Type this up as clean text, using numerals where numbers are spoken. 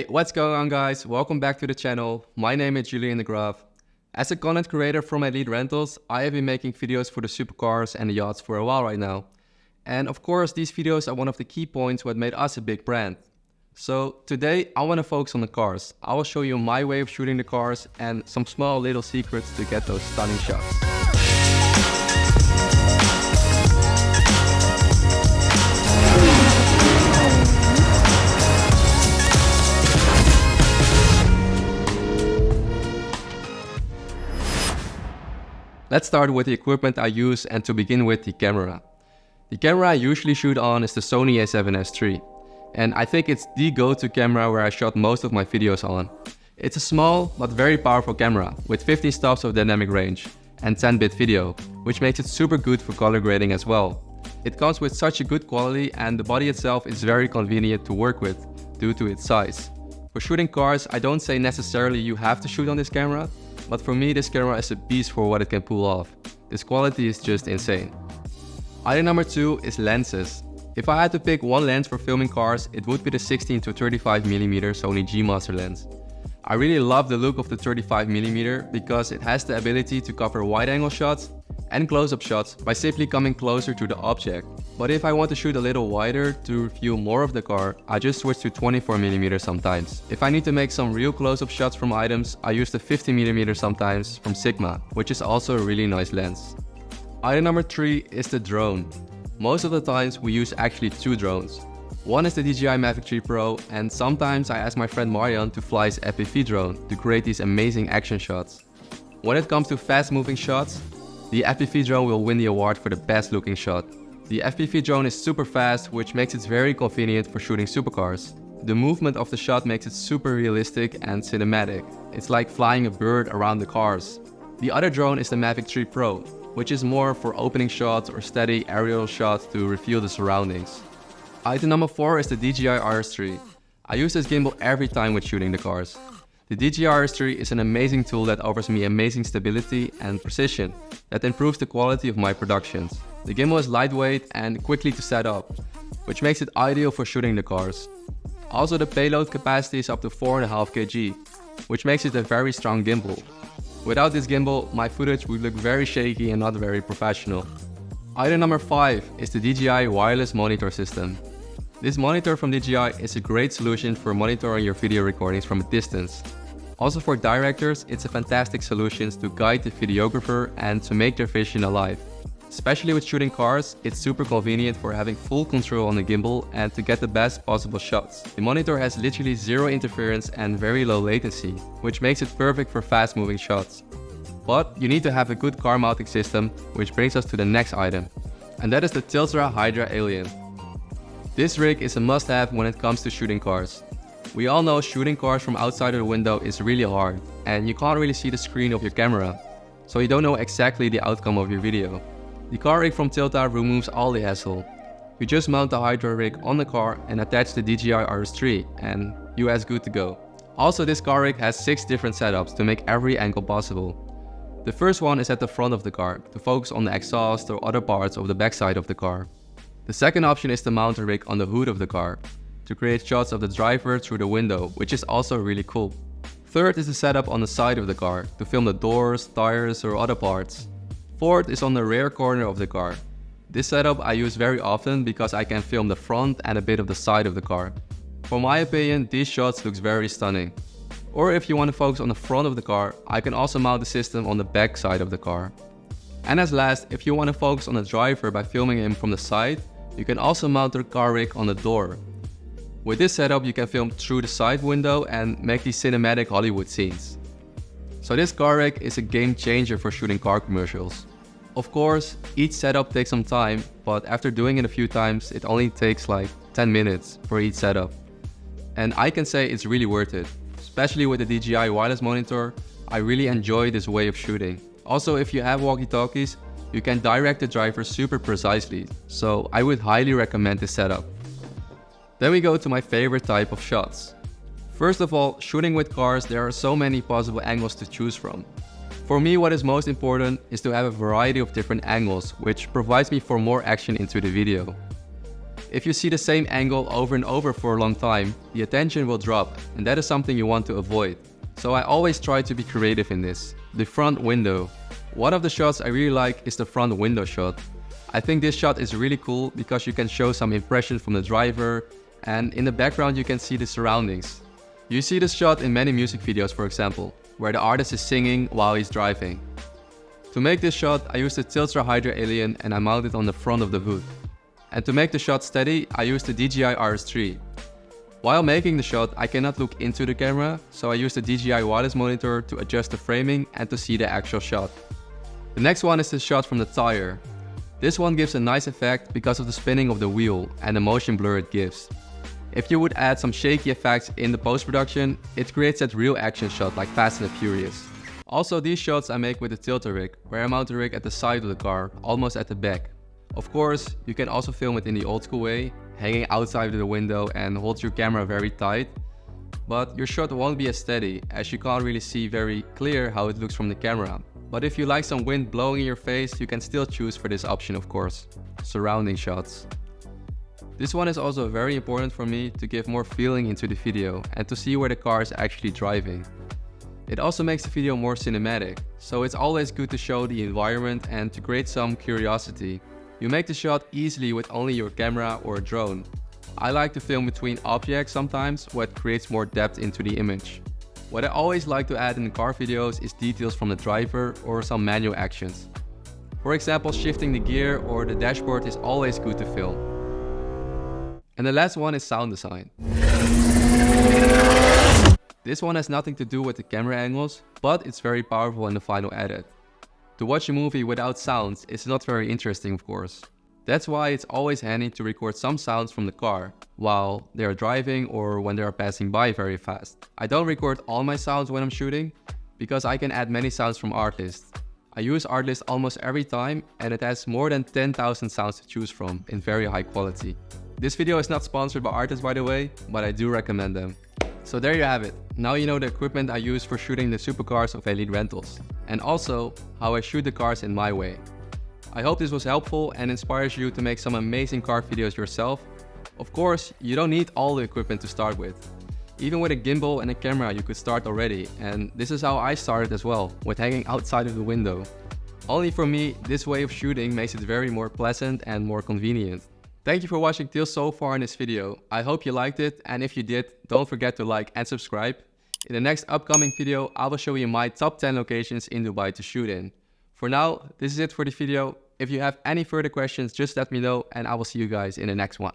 What's going on guys? Welcome back to the channel. My name is Julian de Graaf. As a content creator from Elite Rentals, I have been making videos for the supercars and the yachts for a while right now. And of course, these videos are one of the key points what made us a big brand. So today I want to focus on the cars. I will show you my way of shooting the cars and some small little secrets to get those stunning shots. Let's start with the equipment I use, and to begin with, the camera. The camera I usually shoot on is the Sony a7S III, and I think it's the go-to camera where I shot most of my videos on. It's a small but very powerful camera with 15 stops of dynamic range and 10-bit video, which makes it super good for color grading as well. It comes with such a good quality, and the body itself is very convenient to work with due to its size. For shooting cars, I don't say necessarily you have to shoot on this camera, but for me this camera is a beast for what it can pull off. This quality is just insane. Item number 2 is lenses. If I had to pick one lens for filming cars, it would be the 16-35mm Sony G Master lens. I really love the look of the 35mm because it has the ability to cover wide angle shots and close-up shots by simply coming closer to the object. But if I want to shoot a little wider to review more of the car, I just switch to 24mm sometimes. If I need to make some real close-up shots from items, I use the 50mm sometimes from Sigma, which is also a really nice lens. Item number 3 is the drone. Most of the times we use actually two drones. One is the DJI Mavic 3 Pro, and sometimes I ask my friend Marian to fly his FPV drone to create these amazing action shots. When it comes to fast moving shots, the FPV drone will win the award for the best looking shot. The FPV drone is super fast, which makes it very convenient for shooting supercars. The movement of the shot makes it super realistic and cinematic. It's like flying a bird around the cars. The other drone is the Mavic 3 Pro, which is more for opening shots or steady aerial shots to reveal the surroundings. Item number 4 is the DJI RS3. I use this gimbal every time with shooting the cars. The DJI RS3 is an amazing tool that offers me amazing stability and precision that improves the quality of my productions. The gimbal is lightweight and quickly to set up, which makes it ideal for shooting the cars. Also, the payload capacity is up to 4.5 kg, which makes it a very strong gimbal. Without this gimbal, my footage would look very shaky and not very professional. Item number 5 is the DJI wireless monitor system. This monitor from DJI is a great solution for monitoring your video recordings from a distance. Also for directors, it's a fantastic solution to guide the videographer and to make their vision alive. Especially with shooting cars, it's super convenient for having full control on the gimbal and to get the best possible shots. The monitor has literally zero interference and very low latency, which makes it perfect for fast moving shots. But you need to have a good car mounting system, which brings us to the next item, and that is the Tiltra Hydra Alien. This rig is a must-have when it comes to shooting cars. We all know shooting cars from outside of the window is really hard, and you can't really see the screen of your camera, so you don't know exactly the outcome of your video. The car rig from Tiltra removes all the hassle. You just mount the Hydra rig on the car and attach the DJI RS3, and you are good to go. Also, this car rig has 6 different setups to make every angle possible. The first one is at the front of the car, to focus on the exhaust or other parts of the backside of the car. The second option is to mount a rig on the hood of the car, to create shots of the driver through the window, which is also really cool. Third is the setup on the side of the car, to film the doors, tires or other parts. Fourth is on the rear corner of the car. This setup I use very often because I can film the front and a bit of the side of the car. For my opinion, these shots looks very stunning. Or if you want to focus on the front of the car, I can also mount the system on the back side of the car. And as last, if you want to focus on the driver by filming him from the side, you can also mount the car rig on the door. With this setup you can film through the side window and make these cinematic Hollywood scenes. So this car rig is a game changer for shooting car commercials. Of course, each setup takes some time, but after doing it a few times, it only takes like 10 minutes for each setup. And I can say it's really worth it. Especially with the DJI wireless monitor, I really enjoy this way of shooting. Also, if you have walkie-talkies, you can direct the driver super precisely, so I would highly recommend this setup. Then we go to my favorite type of shots. First of all, shooting with cars, there are so many possible angles to choose from. For me, what is most important is to have a variety of different angles, which provides me for more action into the video. If you see the same angle over and over for a long time, the attention will drop, and that is something you want to avoid. So I always try to be creative in this. The front window. One of the shots I really like is the front window shot. I think this shot is really cool because you can show some impression from the driver, and in the background you can see the surroundings. You see this shot in many music videos, for example, where the artist is singing while he's driving. To make this shot, I used a Tiltra Hydra Alien and I mounted on the front of the hood. And to make the shot steady, I used the DJI RS3. While making the shot, I cannot look into the camera, so I used the DJI wireless monitor to adjust the framing and to see the actual shot. The next one is the shot from the tire. This one gives a nice effect because of the spinning of the wheel and the motion blur it gives. If you would add some shaky effects in the post-production, it creates that real action shot like Fast and the Furious. Also, these shots I make with the tilt-a-rig, where I mount the rig at the side of the car, almost at the back. Of course, you can also film it in the old school way, hanging outside of the window and hold your camera very tight. But your shot won't be as steady, as you can't really see very clear how it looks from the camera. But if you like some wind blowing in your face, you can still choose for this option, of course. Surrounding shots. This one is also very important for me to give more feeling into the video and to see where the car is actually driving. It also makes the video more cinematic, so it's always good to show the environment and to create some curiosity. You make the shot easily with only your camera or a drone. I like to film between objects sometimes, what creates more depth into the image. What I always like to add in car videos is details from the driver or some manual actions. For example, shifting the gear or the dashboard is always good to film. And the last one is sound design. This one has nothing to do with the camera angles, but it's very powerful in the final edit. To watch a movie without sounds is not very interesting, of course. That's why it's always handy to record some sounds from the car while they are driving or when they are passing by very fast. I don't record all my sounds when I'm shooting because I can add many sounds from Artlist. I use Artlist almost every time and it has more than 10,000 sounds to choose from in very high quality. This video is not sponsored by Artlist, by the way, but I do recommend them. So there you have it. Now you know the equipment I use for shooting the supercars of Elite Rentals, and also how I shoot the cars in my way. I hope this was helpful and inspires you to make some amazing car videos yourself. Of course, you don't need all the equipment to start with. Even with a gimbal and a camera you could start already, and this is how I started as well, with hanging outside of the window. Only for me, this way of shooting makes it very more pleasant and more convenient. Thank you for watching till so far in this video. I hope you liked it, and if you did, don't forget to like and subscribe. In the next upcoming video, I will show you my top 10 locations in Dubai to shoot in. For now, this is it for the video. If you have any further questions, just let me know and I will see you guys in the next one.